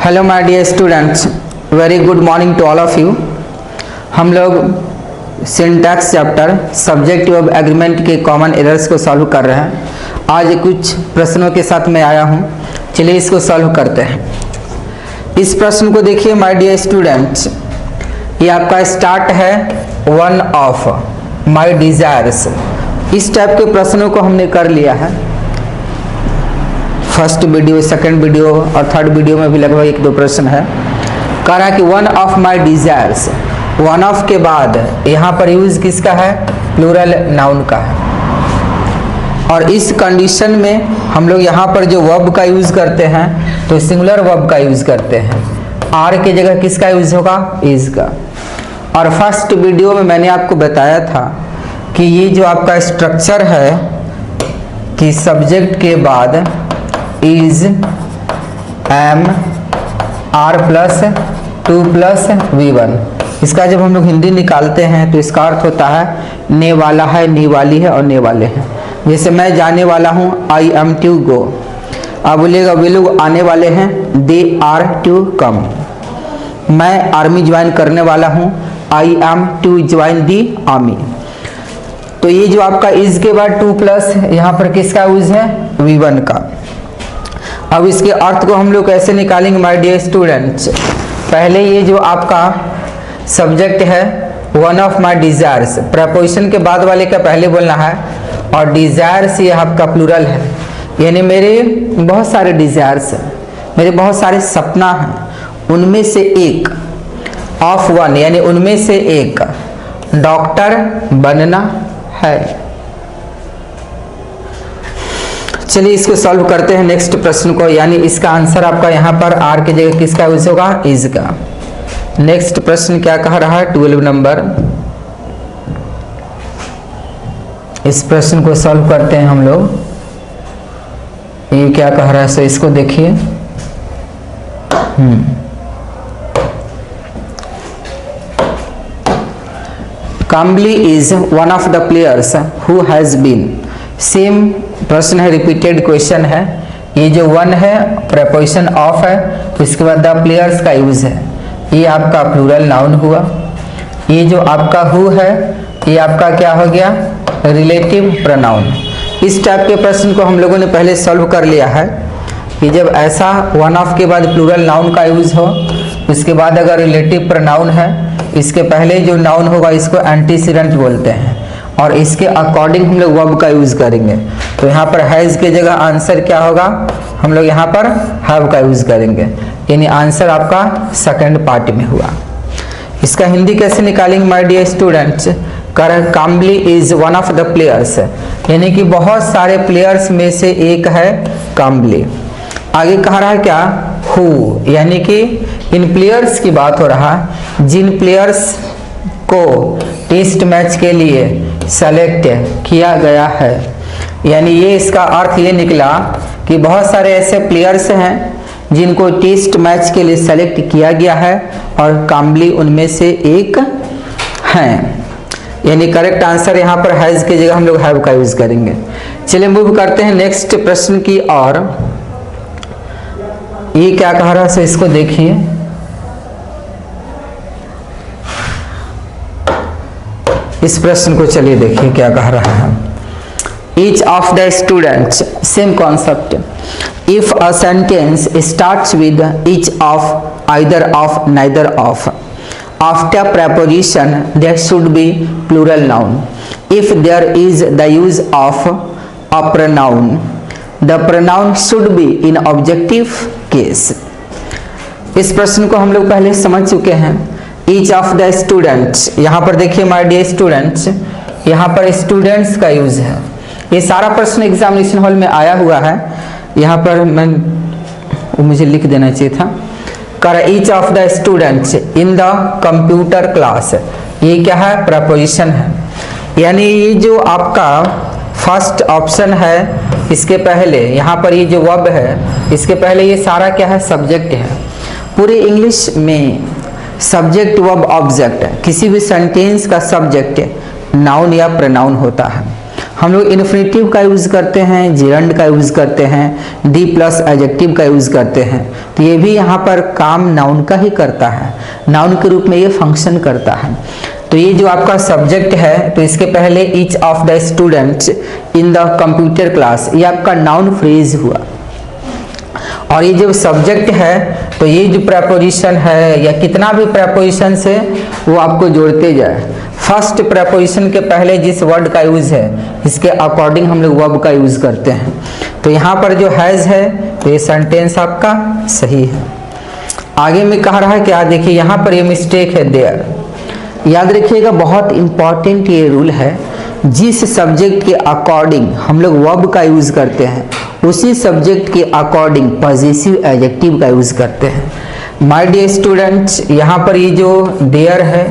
Hello my dear students, very good morning to all of you. हम लोग syntax chapter subject of agreement के common errors को solve कर रहे हैं। आज कुछ प्रश्नों के साथ मैं आया हूं, चलिए इसको सॉल्व करते हैं। इस प्रश्न को देखिए माय डियर स्टूडेंट्स, ये आपका स्टार्ट है वन ऑफ माय डिजायर्स। इस टाइप के प्रश्नों को हमने कर लिया है फर्स्ट वीडियो, सेकंड वीडियो और थर्ड वीडियो में भी लगभग एक दो प्रश्न है। कह रहा है कि one of my desires, one of के बाद यहाँ पर यूज किसका है? प्लूरल नाउन का है। और इस कंडीशन में हम लोग यहाँ पर जो वर्ब का यूज करते हैं तो सिंगुलर वर्ब का यूज करते हैं। आर की जगह किसका यूज होगा? इज का। और फर्स्ट वीडियो में मैंने आपको बताया था कि ये जो आपका स्ट्रक्चर है कि सब्जेक्ट के बाद is, am, are plus to plus V1, इसका जब हम लोग हिंदी निकालते हैं तो इसका अर्थ होता है ने वाला है, नी वाली है और ने वाले हैं। जैसे मैं जाने वाला हूँ, आई एम टू गो। अब बोलेगा वे लोग आने वाले हैं, दे आर टू कम। मैं आर्मी ज्वाइन करने वाला हूँ, I am to join the army. तो ये जो आपका इज के बाद टू प्लस यहाँ पर किसका यूज है? V1 का। अब इसके अर्थ को हम लोग कैसे निकालेंगे माय डियर स्टूडेंट्स? पहले ये जो आपका सब्जेक्ट है one of my desires, preposition के बाद वाले का पहले बोलना है। और डिजायर्स ये आपका प्लूरल है, यानी मेरे बहुत सारे डिजायर्स हैं, मेरे बहुत सारे सपना हैं, उनमें से एक ऑफ वन यानी उनमें से एक डॉक्टर बनना है। चलिए इसको सॉल्व करते हैं नेक्स्ट प्रश्न को, यानी इसका आंसर आपका यहाँ पर आर की जगह किसका यूज होगा? इज का। नेक्स्ट प्रश्न क्या कह रहा है? 12 नंबर। इस प्रश्न को सॉल्व करते हैं हम लोग। ये क्या कह रहा है सो इसको देखिए। Kambli is one of the players who has been, same प्रश्न है, रिपीटेड क्वेश्चन है। ये जो वन है प्रपोजिशन ऑफ है, तो इसके बाद द प्लेयर्स का यूज है, ये आपका प्लूरल नाउन हुआ। ये जो आपका हु है ये आपका क्या हो गया? Relative pronoun. इस टाइप के प्रश्न को हम लोगों ने पहले सॉल्व कर लिया है कि जब ऐसा वन ऑफ के बाद प्लूरल नाउन का यूज हो, उसके बाद अगर रिलेटिव प्रोनाउन है, इसके पहले जो नाउन होगा इसको एंटीसीडेंट बोलते हैं और इसके अकॉर्डिंग हम लोग वर्ब का यूज करेंगे। तो यहाँ पर हैज के जगह आंसर क्या होगा? हम लोग यहाँ पर हैव का यूज करेंगे, यानी आंसर आपका सेकंड पार्ट में हुआ। इसका हिंदी कैसे निकालेंगे my dear students? Kambli is one of the players, यानी कि बहुत सारे प्लेयर्स में से एक है काम्बली। आगे कह रहा है क्या? हु, यानी कि इन प्लेयर्स की बात हो रहा है जिन प्लेयर्स को टेस्ट मैच के लिए सेलेक्ट किया गया है। यानी ये इसका अर्थ ये निकला कि बहुत सारे ऐसे प्लेयर्स हैं जिनको टेस्ट मैच के लिए सेलेक्ट किया गया है और काम्बली उनमें से एक हैं। यानी करेक्ट आंसर यहाँ पर हैज की जगह हम लोग हैव का यूज करेंगे। चलिए मूव करते हैं नेक्स्ट प्रश्न की और। ये क्या कह रहा है सो इसको देखिए। इस प्रश्न को चलिए देखिए क्या कह रहा है। Each of the students, same concept. If a sentence starts with each of, either of, neither of, after preposition there should be plural noun. If there is the use of a pronoun, the pronoun should be in objective case. इस प्रश्न को हम लोग पहले समझ चुके हैं। Each of the students, यहाँ पर देखिए माय डियर स्टूडेंट्स, यहाँ पर स्टूडेंट्स का यूज है। ये सारा प्रश्न एग्जामिनेशन हॉल में आया हुआ है। यहाँ पर मैं मुझे लिख देना चाहिए था। कर each of the students in the computer class, ये क्या है? प्रपोजिशन है। यानी ये जो आपका फर्स्ट ऑप्शन है, इसके पहले यहाँ पर ये जो वर्ब है, इसके पहले ये सारा क्या है? सब्जेक्ट है। पूरे इंग्लिश में सब्जेक्ट वर्ब ऑब्जेक्ट, किसी भी सेंटेंस का सब्जेक्ट नाउन या प्रोनाउन होता है। हम लोग इन्फिनेटिव का यूज करते हैं, जेरंड का यूज करते हैं, डी प्लस एडजेक्टिव का यूज करते हैं। तो ये भी यहाँ पर काम नाउन का ही करता है, नाउन के रूप में ये फंक्शन करता है। तो ये जो आपका सब्जेक्ट है, तो इसके पहले each of the students in the computer class, ये आपका नाउन फ्रेज हुआ। और ये जो सब्जेक्ट है, तो ये जो प्रेपोजिशन है या कितना भी प्रेपोजिशन से वो आपको जोड़ते जाए। फर्स्ट प्रेपोजिशन के पहले जिस वर्ड का यूज है, इसके अकॉर्डिंग हम लोग वर्ब का यूज करते हैं। तो यहाँ पर जो हैज है, तो ये सेंटेंस आपका सही है। आगे में कह रहा है क्या, देखिए यहाँ पर ये मिस्टेक है देयर। याद रखिएगा, बहुत इंपॉर्टेंट ये रूल है, जिस सब्जेक्ट के अकॉर्डिंग हम लोग वर्ब का यूज करते हैं, उसी सब्जेक्ट के अकॉर्डिंग पॉजिटिव एडजेक्टिव का यूज करते हैं। माय डियर स्टूडेंट्स, यहाँ पर ये जो देयर है,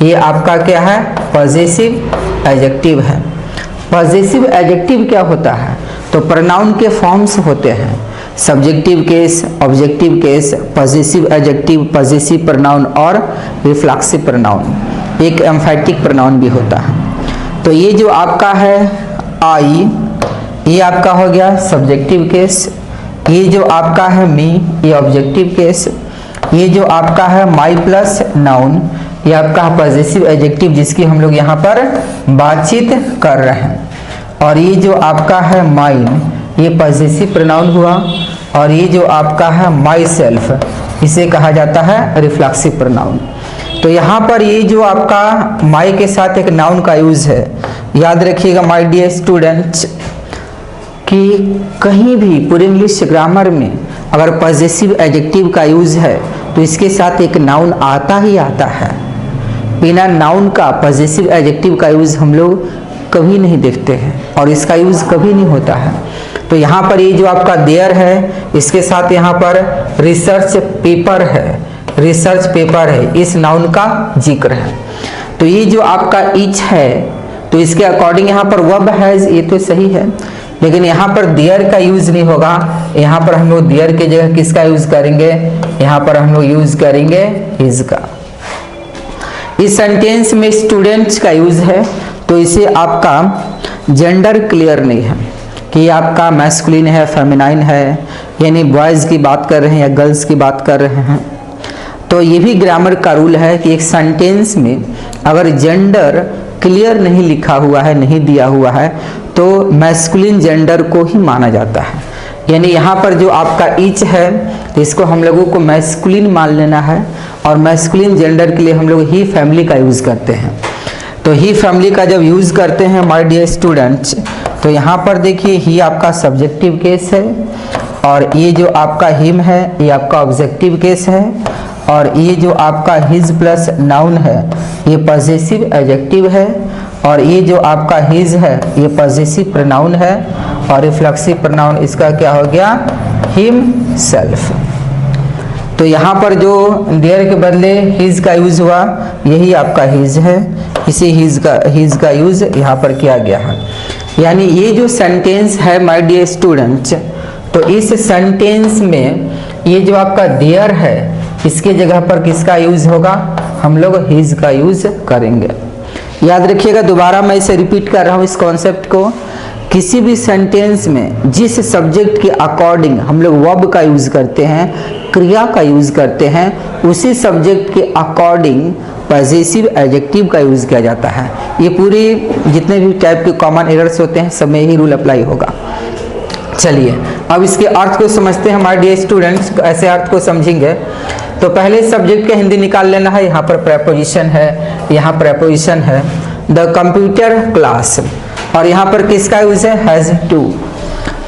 ये आपका क्या है, पॉजिटिव एडजेक्टिव है। पॉजिटिव एडजेक्टिव क्या होता है, तो प्रोनाउन के फॉर्म्स होते हैं, subjective case, objective case, positive adjective, positive pronoun और रिफ्लेक्सिव प्रोनाउन, एक एम्फैटिक प्रोनाउन भी होता है। तो ये जो आपका है आई, ये आपका हो गया सब्जेक्टिव केस। ये जो आपका है मी, ये ऑब्जेक्टिव केस। ये जो आपका है माई प्लस नाउन, ये आपका पॉजिटिव एडजेक्टिव जिसकी हम लोग यहाँ पर बातचीत कर रहे हैं। और ये जो आपका है माइन, ये पॉजिटिव प्रोनाउन हुआ। और ये जो आपका है माई सेल्फ, इसे कहा जाता है रिफ्लेक्सिव प्रोनाउन। तो यहाँ पर ये जो आपका माई के साथ एक नाउन का यूज है, याद रखिएगा माय डियर स्टूडेंट्स, कि कहीं भी पूरे इंग्लिश ग्रामर में अगर पॉजिटिव एडजेक्टिव का यूज है, तो इसके साथ एक नाउन आता ही आता है। बिना नाउन का पॉजिटिव एडजेक्टिव का यूज हम लोग कभी नहीं देखते हैं, और इसका यूज कभी नहीं होता है। तो यहाँ पर ये जो आपका देयर है, इसके साथ यहाँ पर रिसर्च पेपर है, रिसर्च पेपर है, इस नाउन का जिक्र है। तो ये जो आपका ईच है, तो इसके अकॉर्डिंग यहाँ पर वर्ब हैज, ये तो सही है, लेकिन यहाँ पर देयर का यूज नहीं होगा। यहाँ पर हम लोग देयर की जगह किसका यूज करेंगे, यहाँ पर हम लोग यूज करेंगे हिज का। इस सेंटेंस में स्टूडेंट्स का यूज है, तो इसे आपका जेंडर क्लियर नहीं है कि आपका मैस्कुलिन है, फेमिनाइन है, यानी बॉयज की बात कर रहे हैं या गर्ल्स की बात कर रहे हैं। तो ये भी ग्रामर का रूल है कि एक सेंटेंस में अगर जेंडर क्लियर नहीं लिखा हुआ है, नहीं दिया हुआ है, तो मैस्कुलिन जेंडर को ही माना जाता है। यानी यहाँ पर जो आपका ईच है, तो इसको हम लोगों को मैस्कुलिन मान लेना है, और मैस्कुलिन जेंडर के लिए हम लोग ही फैमिली का यूज करते हैं। तो ही फैमिली का जब यूज करते हैं माय डियर स्टूडेंट्स, तो यहाँ पर देखिए ही आपका सब्जेक्टिव केस है, और ये जो आपका हिम है, ये आपका ऑब्जेक्टिव केस है, और ये जो आपका हिज प्लस नाउन है, ये पॉजिटिव एडजेक्टिव है, और ये जो आपका हिज है, ये पॉजिटिव प्रोनाउन है, और रिफ्लेक्सिव प्रोनाउन इसका क्या हो गया, हिम सेल्फ। तो यहाँ पर जो देयर के बदले हिज का यूज हुआ, यही आपका हिज है, इसी हिज का यूज यहाँ पर किया गया है। यानी ये जो सेंटेंस है माय डियर स्टूडेंट्स, तो इस सेंटेंस में ये जो आपका देयर है, इसके जगह पर किसका यूज होगा, हम लोग हिज का यूज करेंगे। याद रखिएगा, दोबारा मैं इसे रिपीट कर रहा हूँ इस कॉन्सेप्ट को। किसी भी सेंटेंस में जिस सब्जेक्ट के अकॉर्डिंग हम लोग वर्ब का यूज करते हैं, क्रिया का यूज करते हैं, उसी सब्जेक्ट के अकॉर्डिंग पॉजिटिव एडजेक्टिव का यूज किया जाता है। ये पूरी जितने भी टाइप के कॉमन एरर्स होते हैं, सब में यही रूल अप्लाई होगा। चलिए अब इसके अर्थ को समझते हैं हमारे डियर स्टूडेंट्स। ऐसे अर्थ को समझेंगे तो पहले सब्जेक्ट का हिंदी निकाल लेना है। यहाँ पर प्रेपोजिशन है, यहाँ प्रेपोजिशन है, द कंप्यूटर क्लास, और यहाँ पर किसका यूज है, हैज टू।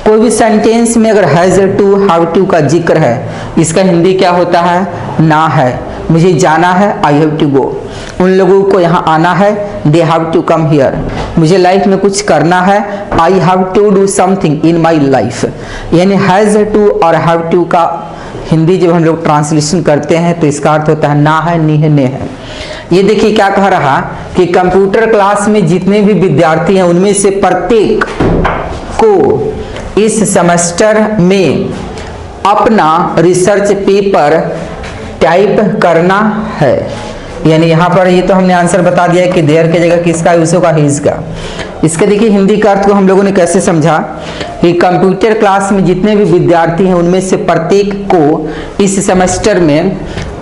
कोई भी सेंटेंस में अगर हैज टू, हैव टू का जिक्र है, इसका हिंदी क्या होता है, ना है। मुझे जाना है, आई हैव टू गो। उन लोगों को यहाँ आना है, they have to come here. मुझे लाइफ में कुछ करना है, I have to do something in my life. यानी हैज टू और हैव टू का हिंदी जब हम लोग ट्रांसलेशन करते हैं तो इसका अर्थ होता है ना है, नी है, ने है। ये देखिए क्या कह रहा कि कंप्यूटर क्लास में जितने भी विद्यार्थी हैं उनमें से प्रत्येक को इस सेमेस्टर में अपना रिसर्च पेपर टाइप करना है। यानी यहाँ पर ये तो हमने आंसर बता दिया कि देयर की जगह किसका यूज होगा, हिज का। इसके देखिए हिंदी का अर्थ को हम लोगों ने कैसे समझा कि कंप्यूटर क्लास में जितने भी विद्यार्थी हैं उनमें से प्रत्येक को इस सेमेस्टर में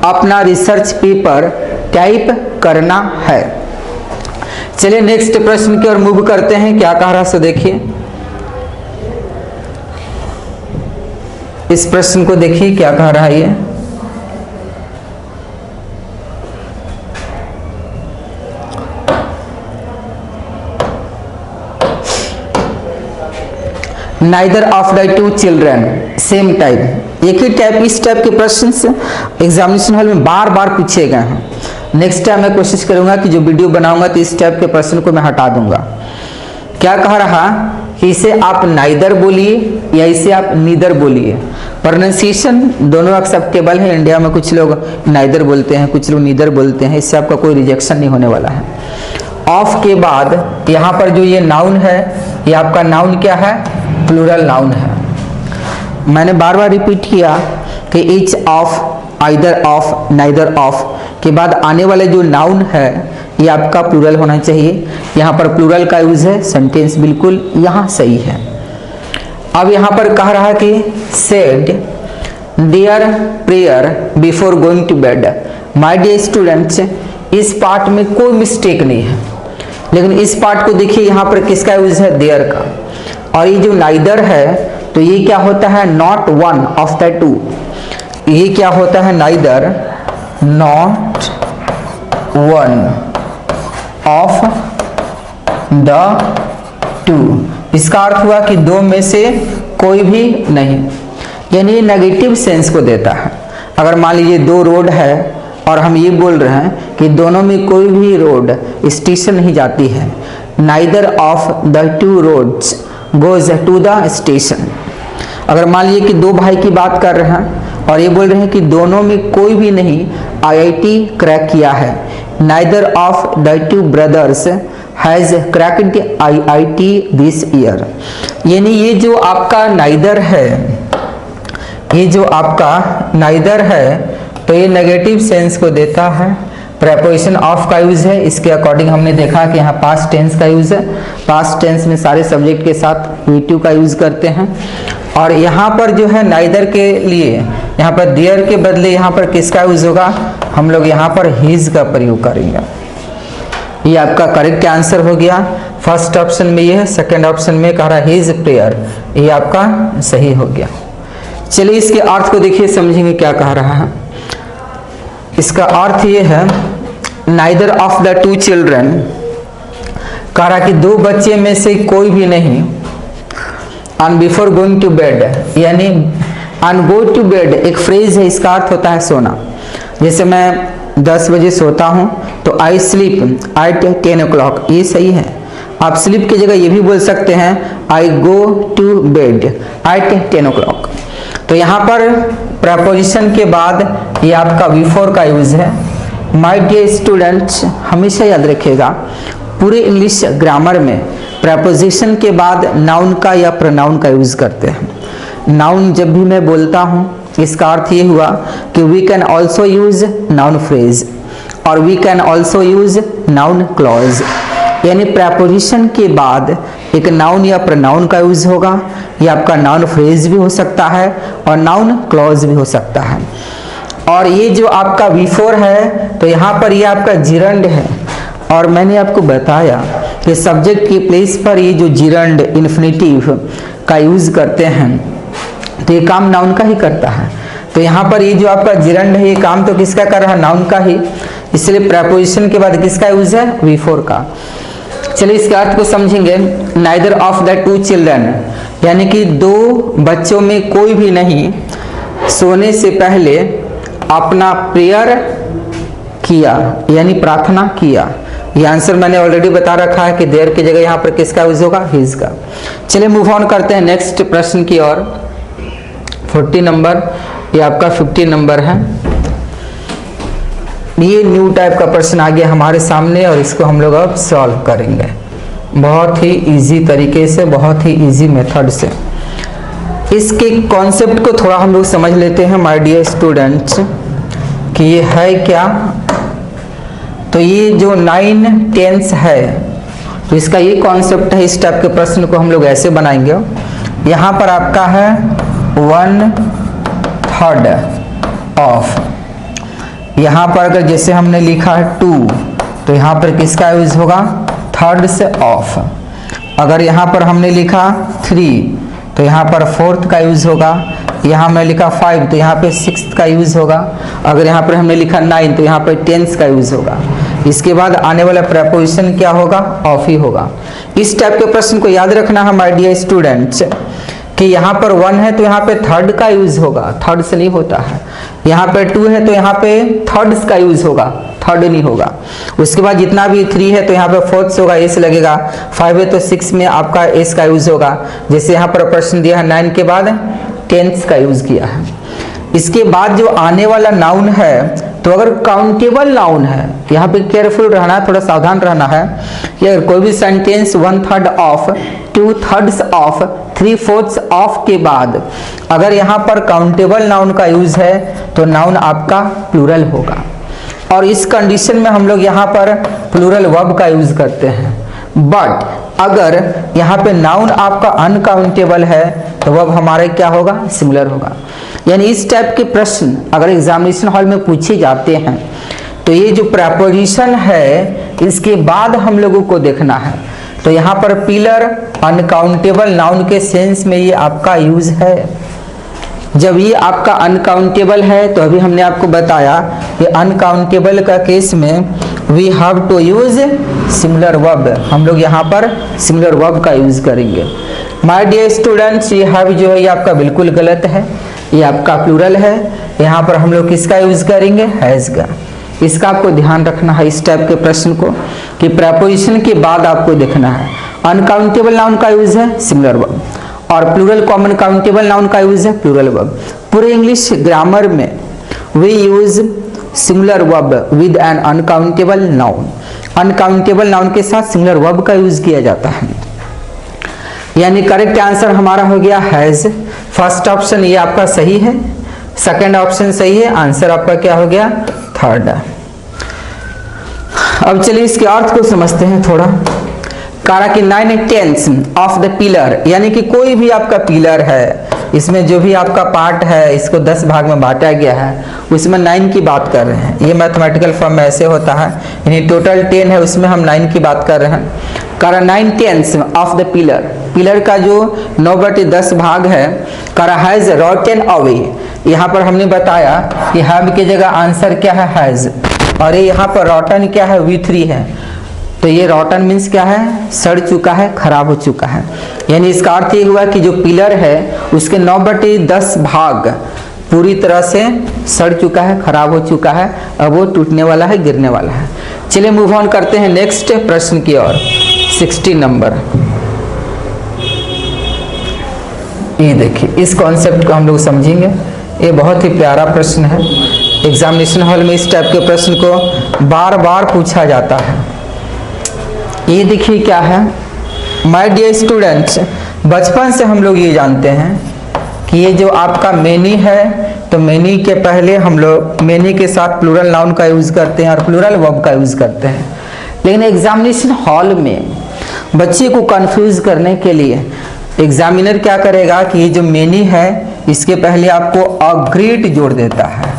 अपना रिसर्च पेपर टाइप करना है। चलिए नेक्स्ट प्रश्न की ओर मूव करते हैं, क्या कह रहा है सो देखिए। इस प्रश्न को देखिए क्या कह रहा है ये। Neither of the to children same type, एक ही टाइप, इस टाइप के प्रश्न एग्जामिनेशन हॉल में बार बार पूछे गए हैं। नेक्स्ट टाइम मैं कोशिश करूंगा कि जो वीडियो बनाऊंगा तो इस टाइप के प्रश्न को मैं हटा दूंगा। क्या कह रहा कि इसे आप नाइदर बोलिए या इसे आप नीदर बोलिए, प्रोनाउंसिएशन दोनों एक्सेप्टेबल है। इंडिया में कुछ लोग नाइदर बोलते हैं, कुछ लोग नीदर बोलते हैं, इससे आपका कोई रिजेक्शन नहीं होने वाला है। ऑफ के बाद यहाँ पर जो ये नाउन है, ये आपका नाउन क्या है, प्लूरल नाउन है। मैंने बार बार रिपीट किया कि each of, either of, neither of के बाद आने वाले जो नाउन है ये आपका प्लूरल होना चाहिए। यहाँ पर प्लूरल का यूज है, सेंटेंस बिल्कुल यहाँ सही है। अब यहाँ पर कह रहा है कि said dear prayer before going to bed. My dear students, इस पार्ट में कोई मिस्टेक नहीं है, लेकिन इस पार्ट को देखिए यहाँ पर किसका यूज है, देयर का। और ये जो नाइदर है तो ये क्या होता है, not one of the to. ये क्या होता है, neither not one of the to. इसका अर्थ हुआ कि दो में से कोई भी नहीं, यानी नेगेटिव सेंस को देता है। अगर मान लीजिए दो रोड है और हम ये बोल रहे हैं कि दोनों में कोई भी रोड स्टेशन नहीं जाती है, neither of the two roads goes to the station. अगर मान लीजिए कि दो भाई की बात कर रहे हैं और ये बोल रहे हैं कि दोनों में कोई भी नहीं आईआईटी क्रैक किया है, neither of the two brothers has cracked IIT this year. यानी ये जो आपका नाइदर है, ये जो आपका नाइदर है तो ये नेगेटिव सेंस को देता है। प्रेपोजिशन ऑफ का यूज है, इसके अकॉर्डिंग हमने देखा कि यहाँ पास्ट टेंस का यूज है। पास्ट टेंस में सारे सब्जेक्ट के साथ वी2 का यूज करते हैं। और यहाँ पर जो है नाइदर के लिए यहाँ पर देयर के बदले यहाँ पर किसका यूज होगा, हम लोग यहाँ पर हिज का प्रयोग करेंगे। ये आपका करेक्ट आंसर हो गया। फर्स्ट ऑप्शन में ये है, सेकेंड ऑप्शन में कह रहा है हिज प्रेयर, ये आपका सही हो गया। चलिए इसके अर्थ को देखिए, समझेंगे क्या कह रहा है। इसका अर्थ ये है, neither of the to children, कह रहा कि दो बच्चे में से कोई भी नहीं, on before going to bed, यानी ऑन गो टू बेड एक फ्रेज है, इसका अर्थ होता है सोना। जैसे मैं 10 बजे सोता हूं तो आई स्लीप एट 10 o'clock, ये सही है। आप स्लीप की जगह ये भी बोल सकते हैं I go to bed at 10 o'clock। तो यहाँ पर प्रपोजिशन के बाद ये आपका बिफोर का यूज है। माय डियर स्टूडेंट्स, हमेशा याद रखिएगा पूरे इंग्लिश ग्रामर में प्रपोजिशन के बाद नाउन का या प्रोनाउन का यूज करते हैं। नाउन जब भी मैं बोलता हूँ इसका अर्थ ये हुआ कि we can also use noun phrase और we can also use noun clause, यानी प्रपोजिशन के बाद एक नाउन या प्रोनाउन का यूज होगा। ये आपका नाउन फ्रेज भी हो सकता है और नाउन क्लॉज भी हो सकता है। और ये जो आपका बिफोर है तो यहाँ पर ये आपका जिरंड है, और मैंने आपको बताया कि सब्जेक्ट की प्लेस पर ये जो जिरंड इन्फिनेटिव का यूज करते हैं तो ये काम नाउन का ही करता है। तो यहाँ पर ये जो आपका जिरंड है ये काम तो किसका कर रहा है, नाउन का ही, इसलिए प्रपोजिशन के बाद किसका यूज है, बिफोर का। चलिए इसके अर्थ को समझेंगे। Neither of the to children, यानी कि दो बच्चों में कोई भी नहीं सोने से पहले अपना प्रेयर किया, यानी प्रार्थना किया। ये आंसर मैंने ऑलरेडी बता रखा है कि देयर की जगह यहाँ पर किसका यूज होगा, हिज का। चलिए मूव ऑन करते हैं नेक्स्ट प्रश्न की ओर। 40 नंबर, ये आपका 50 नंबर है। ये न्यू टाइप का प्रश्न आ गया हमारे सामने और इसको हम लोग अब सॉल्व करेंगे बहुत ही इजी तरीके से, बहुत ही इजी मेथड से। इसके कॉन्सेप्ट को थोड़ा हम लोग समझ लेते हैं माय डियर स्टूडेंट्स कि ये है क्या। तो ये जो 9 टेंस है तो इसका ये कॉन्सेप्ट है। इस टाइप के प्रश्न को हम लोग ऐसे बनाएंगे, यहाँ पर आपका है 1/3 ऑफ, यहाँ पर अगर जैसे हमने लिखा है 2 तो यहाँ पर किसका यूज होगा, थर्ड से ऑफ। अगर यहाँ पर हमने लिखा 3 तो यहाँ पर 4th का यूज होगा। यहाँ हमने लिखा 5 तो यहाँ पे 6th का यूज होगा। अगर यहाँ पर हमने लिखा 9 तो यहाँ पर 10th का यूज होगा। इसके बाद आने वाला प्रेपोजिशन क्या होगा, ऑफ ही होगा। इस टाइप के प्रश्न को याद रखना है माय डियर स्टूडेंट्स कि यहाँ पर 1 है तो यहाँ पे थर्ड का यूज होगा, थर्ड से नहीं होता है। यहाँ पे 2 है तो यहाँ पे थर्ड का यूज होगा, थर्ड नहीं होगा। उसके बाद जितना भी 3 है तो यहाँ पे 4th होगा, एस लगेगा। 5 है तो 6 में आपका एस का यूज होगा। जैसे यहाँ पर प्रश्न दिया है 9 के बाद 10th का यूज किया है। इसके बाद जो आने वाला नाउन है तो अगर काउंटेबल नाउन है, यहाँ पे केयरफुल रहना है, थोड़ा सावधान रहना है कि अगर कोई भी सेंटेंस 1/3 ऑफ, 2/3 ऑफ, 3/4 ऑफ के बाद अगर यहाँ पर काउंटेबल नाउन का यूज है तो नाउन आपका प्लूरल होगा। और इस कंडीशन में हम लोग यहाँ पर प्लूरल वर्ब का यूज करते हैं। बट अगर यहाँ पे नाउन आपका अनकाउंटेबल है तो वर्ब हमारे क्या होगा, सिंगुलर होगा। यानी इस टाइप के प्रश्न अगर एग्जामिनेशन हॉल में पूछे जाते हैं तो ये जो प्रेपोजिशन है इसके बाद हम लोगों को देखना है। तो यहाँ पर पिलर अनकाउंटेबल नाउन के सेंस में ये आपका यूज है। जब ये आपका अनकाउंटेबल है तो अभी हमने आपको बताया कि अनकाउंटेबल का केस में we have to use singular verb. हम लोग यहाँ पर सिंगुलर वर्ब का यूज करेंगे। माय डियर स्टूडेंट्स, ये हैव जो है ये आपका बिल्कुल गलत है, ये आपका प्लूरल है। यहाँ पर हम लोग किसका यूज करेंगे, हैज का। इसका आपको ध्यान रखना है इस टाइप के प्रश्न को कि प्रेपोजिशन के बाद आपको देखना है। अनकाउंटेबल नाउन का यूज है सिंगुलर वर्ब और प्लूरल कॉमन काउंटेबल नाउन का यूज है प्लूरल वर्ब। पूरे इंग्लिश ग्रामर में we use singular verb with an uncountable noun. Uncountable noun के साथ सिंगुलर वर्ब का यूज किया जाता है। यानी करेक्ट आंसर हमारा हो गया हैज। फर्स्ट ऑप्शन ये आपका सही है, सेकंड ऑप्शन सही है, आंसर आपका क्या हो गया, थर्ड। अब चलिए इसके अर्थ को समझते हैं थोड़ा। कहा कि 9/10 ऑफ द पिलर, यानी कि कोई भी आपका पिलर है, इसमें जो भी आपका पार्ट है इसको 10 भाग में बांटा गया है, उसमें 9 की बात कर रहे हैं। ये मैथमेटिकल फॉर्म में ऐसे होता है, यानी टोटल 10 है उसमें हम 9 की बात कर रहे हैं। करा 9/10 ऑफ द पिलर, पिलर का जो 9/10 भाग है, करा हैज रॉटन अवे। यहाँ पर हमने बताया कि हैव की जगह आंसर क्या है, हैज, और ये यहाँ पर रॉटन क्या है, V3 है। तो ये रॉटन मीन्स क्या है, सड़ चुका है, खराब हो चुका है। यानी इसका अर्थ ये हुआ कि जो पिलर है उसके 9/10 भाग पूरी तरह से सड़ चुका है, खराब हो चुका है, अब वो टूटने वाला है, गिरने वाला है। चलिए मूव ऑन करते हैं नेक्स्ट प्रश्न की ओर। 60 नंबर, ये देखिए इस कॉन्सेप्ट को हम लोग समझेंगे। ये बहुत ही प्यारा प्रश्न है, एग्जामिनेशन हॉल में इस टाइप के प्रश्न को बार बार पूछा जाता है। ये देखिए क्या है, माय डियर स्टूडेंट्स, बचपन से हम लोग ये जानते हैं कि ये जो आपका मेनी है तो मेनी के पहले हम लोग मेनी के साथ प्लूरल नाउन का यूज करते हैं और प्लूरल वर्ब का यूज करते हैं। लेकिन एग्जामिनेशन हॉल में बच्चे को कंफ्यूज करने के लिए एग्जामिनर क्या करेगा कि ये जो मेनी है इसके पहले आपको अ ग्रेट जोड़ देता है,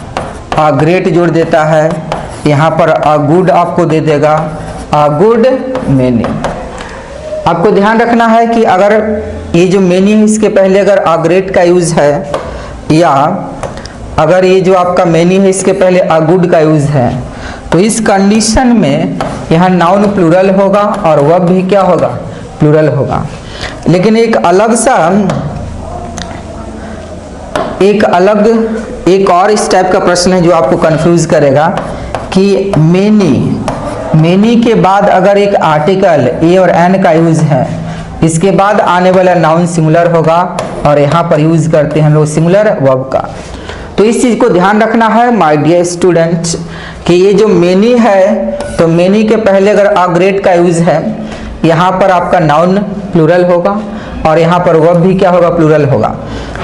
अ ग्रेट जोड़ देता है, यहाँ पर अ गुड आपको दे देगा, अ गुड मेनी। आपको ध्यान रखना है कि अगर ये जो मेनी है इसके पहले अगर अ ग्रेट का यूज है, या अगर ये जो आपका मेनी है इसके पहले अ गुड का यूज है, तो इस कंडीशन में यहाँ नाउन प्लूरल होगा और वर्ब भी क्या होगा, प्लूरल होगा। लेकिन एक और इस टाइप का प्रश्न है जो आपको कंफ्यूज करेगा कि मेनी के बाद अगर एक आर्टिकल ए और एन का यूज है, इसके बाद आने वाला नाउन सिंगुलर होगा और यहाँ पर यूज करते हैं हम लोग सिंगुलर वर्ब का। तो इस चीज को ध्यान रखना है माय डियर स्टूडेंट्स कि ये जो मेनी है तो मेनी के पहले अगर अ ग्रेट का यूज है, यहाँ पर आपका नाउन प्लूरल होगा और यहाँ पर वर्ब भी क्या होगा, प्लूरल होगा।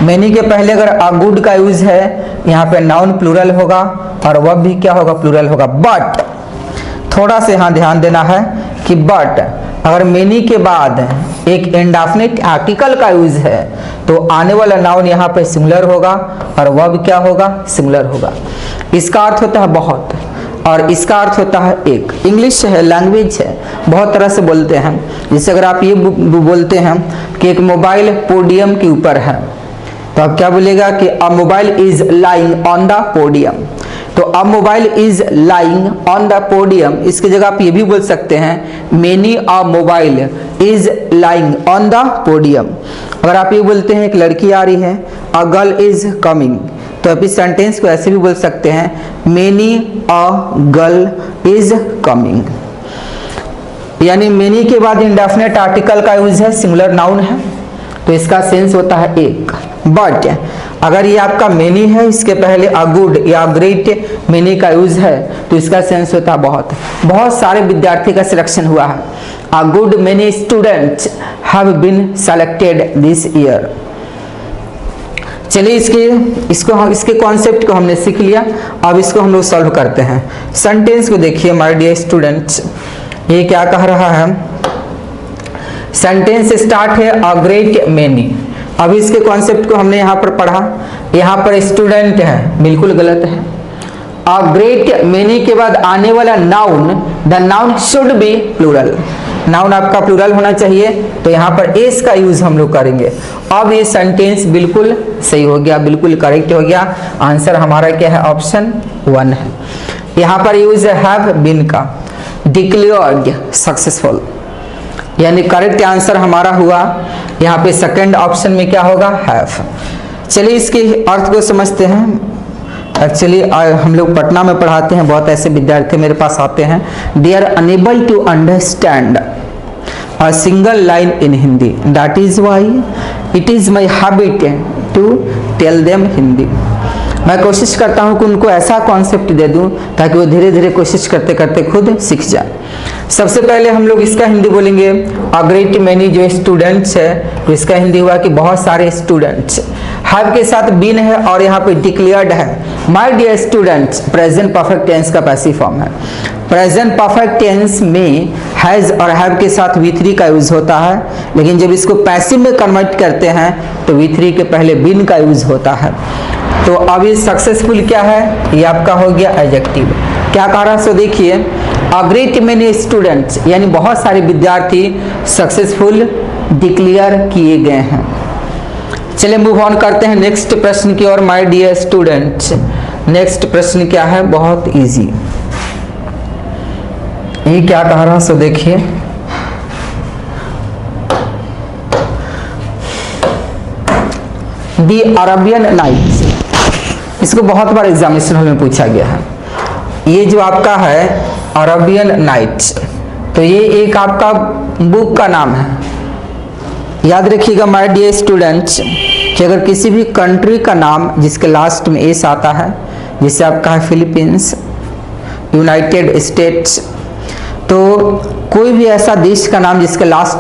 मेनी के पहले अगर अ गुड का यूज है, यहाँ पे नाउन प्लूरल होगा और वर्ब भी क्या होगा, प्लूरल होगा। बट थोड़ा से यहाँ ध्यान देना है कि बट अगर मेनी के बाद एक इंडेफिनिट आर्टिकल का यूज है तो आने वाला नाउन यहाँ पे सिंगुलर होगा और वर्ब क्या होगा, सिंगुलर होगा। इसका अर्थ होता है बहुत और इसका अर्थ होता है एक। इंग्लिश है, लैंग्वेज है, बहुत तरह से बोलते हैं। जैसे अगर आप ये बोलते हैं कि एक मोबाइल पोडियम के ऊपर है तो आप क्या बोलेगा कि a mobile is lying on the podium. तो a mobile is lying on the podium, इसकी जगह आप ये भी बोल सकते हैं many a mobile is lying on the podium. अगर आप ये बोलते हैं एक लड़की आ रही है, अ गर्ल इज कमिंग, तो आप इस सेंटेंस को ऐसे भी बोल सकते हैं many a girl is coming. यानी मेनी के बाद इंडेफिनिट आर्टिकल का यूज है, सिंगुलर नाउन है, तो इसका सेंस होता है एक। बट अगर ये आपका मेनी है, इसके पहले अ गुड या ग्रेट मेनी का यूज है, तो इसका सेंस होता है बहुत। बहुत सारे विद्यार्थी का सिलेक्शन हुआ है। A good many students have been selected this year. चलिए इसके कॉन्सेप्ट को हमने सीख लिया, अब इसको हम लोग सॉल्व करते हैं। सेंटेंस को देखिए माय डियर स्टूडेंट्स, ये क्या कह रहा है। सेंटेंस स्टार्ट है अ ग्रेट मेनी। अब इसके कॉन्सेप्ट को हमने यहाँ पर पढ़ा, यहाँ पर स्टूडेंट है, बिल्कुल गलत है। अ ग्रेट मेनी के बाद आने वाला noun, the noun should be plural, noun आपका प्लूरल होना चाहिए, तो यहाँ पर एस का यूज हम लोग करेंगे। अब ये सेंटेंस बिल्कुल सही हो गया, बिल्कुल करेक्ट हो गया। आंसर हमारा क्या है, ऑप्शन 1 है। यहाँ पर यूज है हैव बीन का, डिक्लेयर्ड सक्सेसफुल, यानी करेक्ट आंसर हमारा हुआ यहाँ पे सेकंड ऑप्शन में क्या होगा, हैव। चलिए इसके अर्थ को समझते हैं। एक्चुअली हम लोग पटना में पढ़ाते हैं, बहुत ऐसे विद्यार्थी मेरे पास आते हैं, they are unable to understand a single line in Hindi, that is why it is my habit to tell them Hindi. मैं कोशिश करता हूं कि उनको ऐसा कॉन्सेप्ट दे दूं ताकि वो धीरे धीरे कोशिश करते करते खुद सीख जाए। सबसे पहले हम लोग इसका हिंदी बोलेंगे, अ ग्रेट मेनी जो स्टूडेंट्स है, तो इसका हिंदी हुआ कि बहुत सारे स्टूडेंट्स। हैव के साथ बीन है और यहाँ पे डिक्लेयर्ड है। My dear students present perfect tense का पैसिव फॉर्म है। प्रेजेंट परफेक्ट टेंस में हैज और हैव के साथ V3 का यूज होता है, लेकिन जब इसको पैसिव में कन्वर्ट करते हैं तो V3 के पहले बीन का यूज होता है। तो अब ये सक्सेसफुल क्या है, ये आपका हो गया एडजेक्टिव। क्या कह रहा है, सो देखिए, अ ग्रेट मेनी स्टूडेंट्स यानी बहुत सारे विद्यार्थी सक्सेसफुल डिक्लेयर किए गए हैं। चलिए मूव ऑन करते हैं नेक्स्ट प्रश्न की ओर। माय डियर स्टूडेंट्स, नेक्स्ट प्रश्न क्या है, बहुत इजी। ये क्या कह रहा है, सो देखिए, दी अरबियन नाइट्स, इसको बहुत बार एग्जामिनेशन हॉल में पूछा गया है। ये जो आपका है अरबियन नाइट्स, तो ये एक आपका बुक का नाम है। याद रखिएगा माय डियर स्टूडेंट्स कि अगर किसी भी कंट्री का नाम जिसके लास्ट में एस आता है, जैसे आपका है फिलीपींस, यूनाइटेड स्टेट्स, तो कोई भी ऐसा देश का नाम जिसके लास्ट